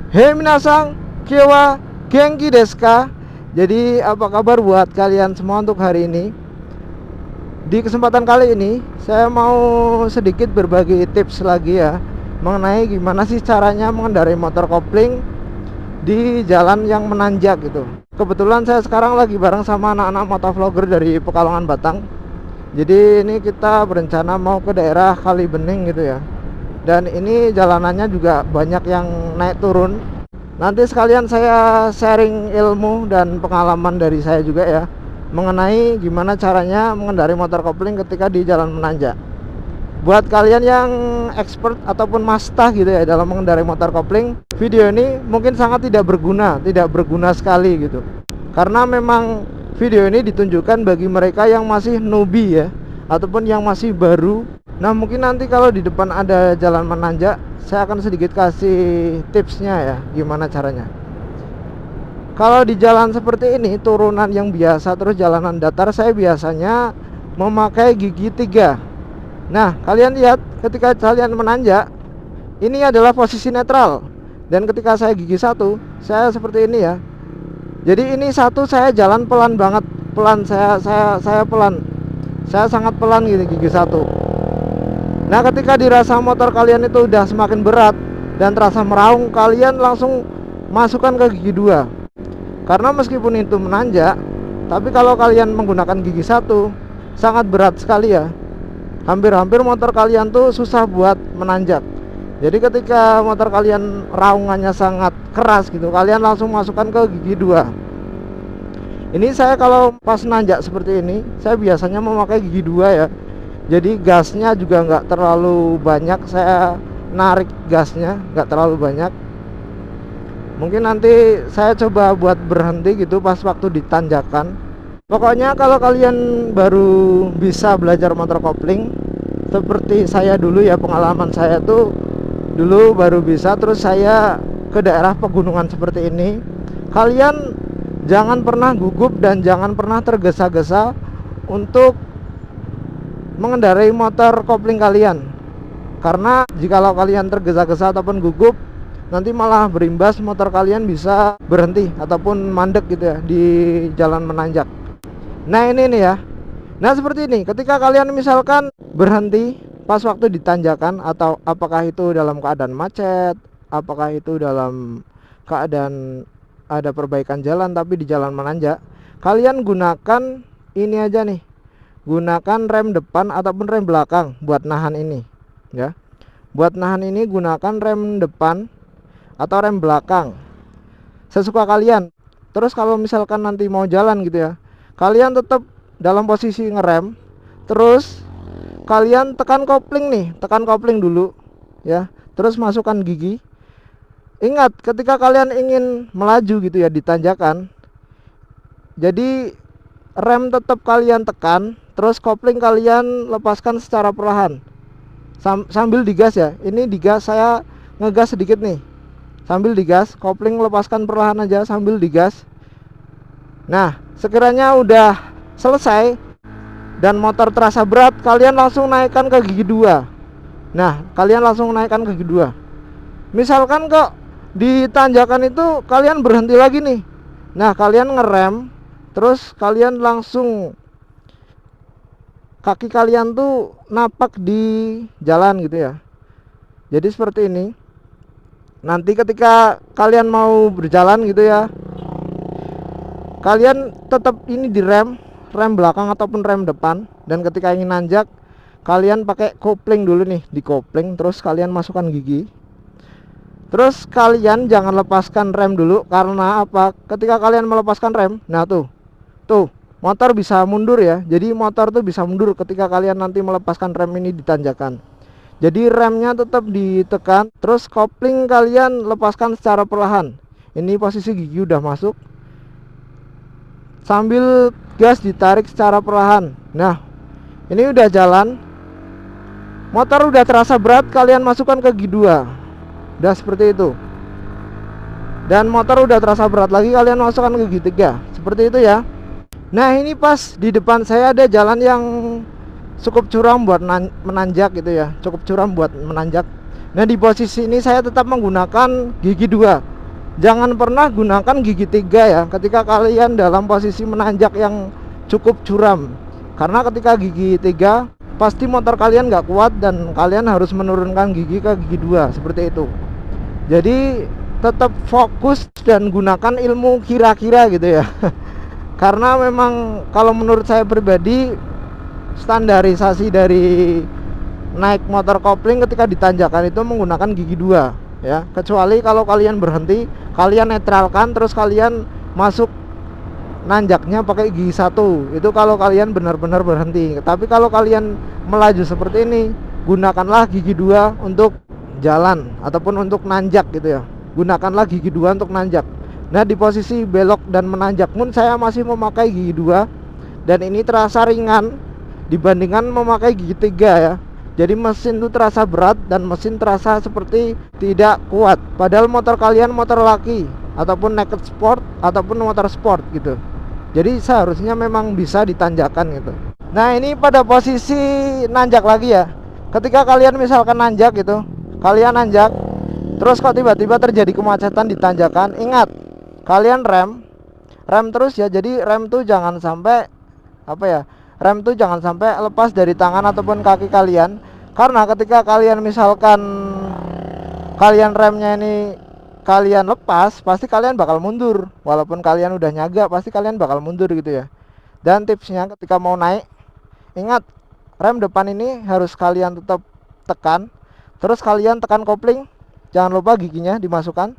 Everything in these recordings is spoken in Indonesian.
Hei minasang, kiwa, genki desu ka? Jadi apa kabar buat kalian semua untuk hari ini? Di kesempatan kali ini saya mau sedikit berbagi tips lagi ya, mengenai gimana sih caranya mengendarai motor kopling di jalan yang menanjak gitu. Kebetulan saya sekarang lagi bareng sama anak-anak motovlogger dari Pekalongan Batang. Jadi ini kita berencana mau ke daerah Kalibening gitu ya. Dan ini jalanannya juga banyak yang naik turun. Nanti sekalian saya sharing ilmu dan pengalaman dari saya juga ya, mengenai gimana caranya mengendarai motor kopling ketika di jalan menanjak. Buat kalian yang expert ataupun master gitu ya dalam mengendarai motor kopling, video ini mungkin sangat tidak berguna sekali gitu. Karena memang video ini ditunjukkan bagi mereka yang masih newbie ya, ataupun yang masih baru. Nah mungkin nanti kalau di depan ada jalan menanjak, saya akan sedikit kasih tipsnya ya, gimana caranya. Kalau di jalan seperti ini, turunan yang biasa terus jalanan datar, saya biasanya memakai gigi 3. Nah kalian lihat ketika kalian menanjak, ini adalah posisi netral. Dan ketika saya gigi 1, saya seperti ini ya. Jadi ini 1 saya jalan pelan banget, pelan, saya pelan. Saya sangat pelan gitu gigi 1. Nah ketika dirasa motor kalian itu udah semakin berat dan terasa meraung, kalian langsung masukkan ke gigi 2. Karena meskipun itu menanjak, tapi kalau kalian menggunakan gigi 1 sangat berat sekali ya. Hampir-hampir motor kalian tuh susah buat menanjak. Jadi ketika motor kalian raungannya sangat keras gitu, kalian langsung masukkan ke gigi 2. Ini saya kalau pas nanjak seperti ini, saya biasanya memakai gigi 2 ya. Jadi gasnya juga nggak terlalu banyak, saya narik gasnya nggak terlalu banyak. Mungkin nanti saya coba buat berhenti gitu pas waktu ditanjakan. Pokoknya kalau kalian baru bisa belajar motor kopling seperti saya dulu ya, pengalaman saya tuh dulu baru bisa, terus saya ke daerah pegunungan seperti ini, kalian jangan pernah gugup dan jangan pernah tergesa-gesa untuk mengendarai motor kopling kalian. Karena jikalau kalian tergesa-gesa ataupun gugup, nanti malah berimbas motor kalian bisa berhenti ataupun mandek gitu ya di jalan menanjak. Nah ini nih ya. Nah seperti ini, ketika kalian misalkan berhenti pas waktu ditanjakan, atau apakah itu dalam keadaan macet, apakah itu dalam keadaan ada perbaikan jalan tapi di jalan menanjak, kalian gunakan ini aja nih, gunakan rem depan ataupun rem belakang buat nahan ini ya. Buat nahan ini gunakan rem depan atau rem belakang, sesuka kalian. Terus kalau misalkan nanti mau jalan gitu ya, kalian tetap dalam posisi ngerem, terus kalian tekan kopling nih, tekan kopling dulu ya, terus masukkan gigi. Ingat ketika kalian ingin melaju gitu ya di tanjakan, jadi rem tetap kalian tekan, terus kopling kalian lepaskan secara perlahan sambil digas ya. Ini digas, saya ngegas sedikit nih, sambil digas, kopling lepaskan perlahan aja sambil digas. Nah sekiranya udah selesai dan motor terasa berat, kalian langsung naikkan ke gigi 2. Nah kalian langsung naikkan ke gigi 2. Misalkan kok di tanjakan itu kalian berhenti lagi nih, nah kalian ngerem, terus kalian langsung kaki kalian tuh napak di jalan gitu ya. Jadi seperti ini. Nanti ketika kalian mau berjalan gitu ya, kalian tetap ini di rem belakang ataupun rem depan. Dan ketika ingin nanjak, kalian pakai kopling dulu nih, di kopling, terus kalian masukkan gigi. Terus kalian jangan lepaskan rem dulu. Karena apa? Ketika kalian melepaskan rem, nah tuh motor bisa mundur ya. Jadi motor tuh bisa mundur ketika kalian nanti melepaskan rem ini di tanjakan. Jadi remnya tetap ditekan, terus kopling kalian lepaskan secara perlahan. Ini posisi gigi udah masuk, sambil gas ditarik secara perlahan. Nah ini udah jalan, motor udah terasa berat, kalian masukkan ke gigi 2. Udah seperti itu. Dan motor udah terasa berat lagi, kalian masukkan ke gigi 3. Seperti itu ya. Nah ini pas di depan saya ada jalan yang cukup curam buat menanjak gitu ya, cukup curam buat menanjak. Nah di posisi ini saya tetap menggunakan gigi 2. Jangan pernah gunakan gigi 3 ya ketika kalian dalam posisi menanjak yang cukup curam, karena ketika gigi 3 pasti motor kalian nggak kuat dan kalian harus menurunkan gigi ke gigi 2 seperti itu. Jadi tetap fokus dan gunakan ilmu kira-kira gitu ya. Karena memang kalau menurut saya pribadi, standarisasi dari naik motor kopling ketika ditanjakan itu menggunakan gigi 2 ya, kecuali kalau kalian berhenti, kalian netralkan terus kalian masuk nanjaknya pakai gigi 1. Itu kalau kalian benar-benar berhenti. Tapi kalau kalian melaju seperti ini, gunakanlah gigi 2 untuk jalan ataupun untuk nanjak gitu ya. Gunakanlah gigi 2 untuk nanjak. Nah, di posisi belok dan menanjak pun saya masih memakai gigi 2, dan ini terasa ringan dibandingkan memakai gigi 3 ya. Jadi mesin itu terasa berat dan mesin terasa seperti tidak kuat. Padahal motor kalian motor laki ataupun naked sport ataupun motor sport gitu. Jadi seharusnya memang bisa ditanjakan gitu. Nah, ini pada posisi nanjak lagi ya. Ketika kalian misalkan nanjak gitu, kalian nanjak terus kok tiba-tiba terjadi kemacetan di tanjakan, ingat kalian rem terus ya. Jadi rem tuh jangan sampai rem tuh jangan sampai lepas dari tangan ataupun kaki kalian, karena ketika kalian misalkan kalian remnya ini kalian lepas, pasti kalian bakal mundur. Walaupun kalian udah nyaga, pasti kalian bakal mundur gitu ya. Dan tipsnya ketika mau naik, ingat rem depan ini harus kalian tetap tekan, terus kalian tekan kopling, jangan lupa giginya dimasukkan.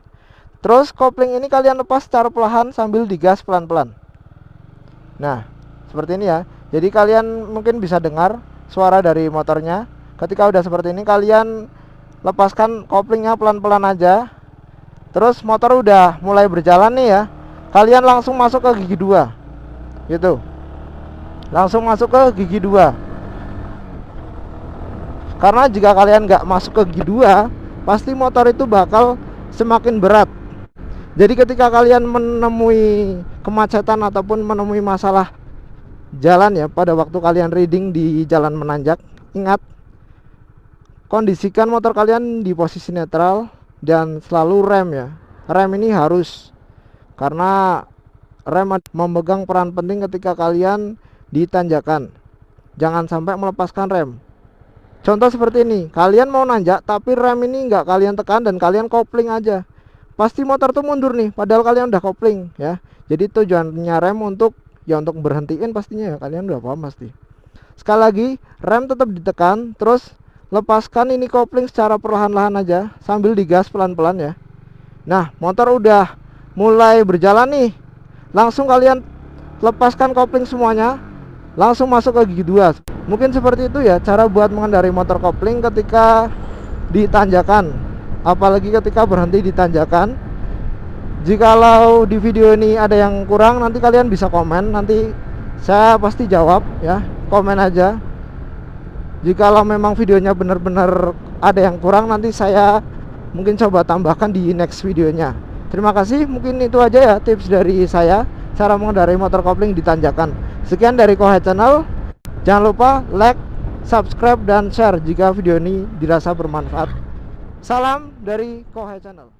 Terus kopling ini kalian lepas secara perlahan sambil digas pelan-pelan. Nah, seperti ini ya. Jadi kalian mungkin bisa dengar suara dari motornya. Ketika udah seperti ini, kalian lepaskan koplingnya pelan-pelan aja. Terus motor udah mulai berjalan nih ya. Kalian langsung masuk ke gigi 2 gitu. Langsung masuk ke gigi 2. Karena jika kalian nggak masuk ke gigi 2, pasti motor itu bakal semakin berat. Jadi ketika kalian menemui kemacetan ataupun menemui masalah jalan ya, pada waktu kalian riding di jalan menanjak, ingat kondisikan motor kalian di posisi netral dan selalu rem ya. Rem ini harus, karena rem memegang peran penting ketika kalian di tanjakan. Jangan sampai melepaskan rem. Contoh seperti ini, kalian mau nanjak tapi rem ini nggak kalian tekan dan kalian kopling aja, pasti motor tuh mundur nih, padahal kalian udah kopling ya. Jadi tujuannya rem untuk berhentiin pastinya ya, kalian udah paham pasti. Sekali lagi, rem tetap ditekan, terus lepaskan ini kopling secara perlahan-lahan aja sambil digas pelan-pelan ya. Nah, motor udah mulai berjalan nih, langsung kalian lepaskan kopling semuanya, langsung masuk ke gigi 2. Mungkin seperti itu ya cara buat mengendarai motor kopling ketika ditanjakan, apalagi ketika berhenti di tanjakan. Jikalau di video ini ada yang kurang, nanti kalian bisa komen, nanti saya pasti jawab ya. Komen aja. Jikalau memang videonya benar-benar ada yang kurang, nanti saya mungkin coba tambahkan di next videonya. Terima kasih, mungkin itu aja ya tips dari saya cara mengendarai motor kopling di tanjakan. Sekian dari Kohai Channel. Jangan lupa like, subscribe, dan share jika video ini dirasa bermanfaat. Salam dari Kohai Channel.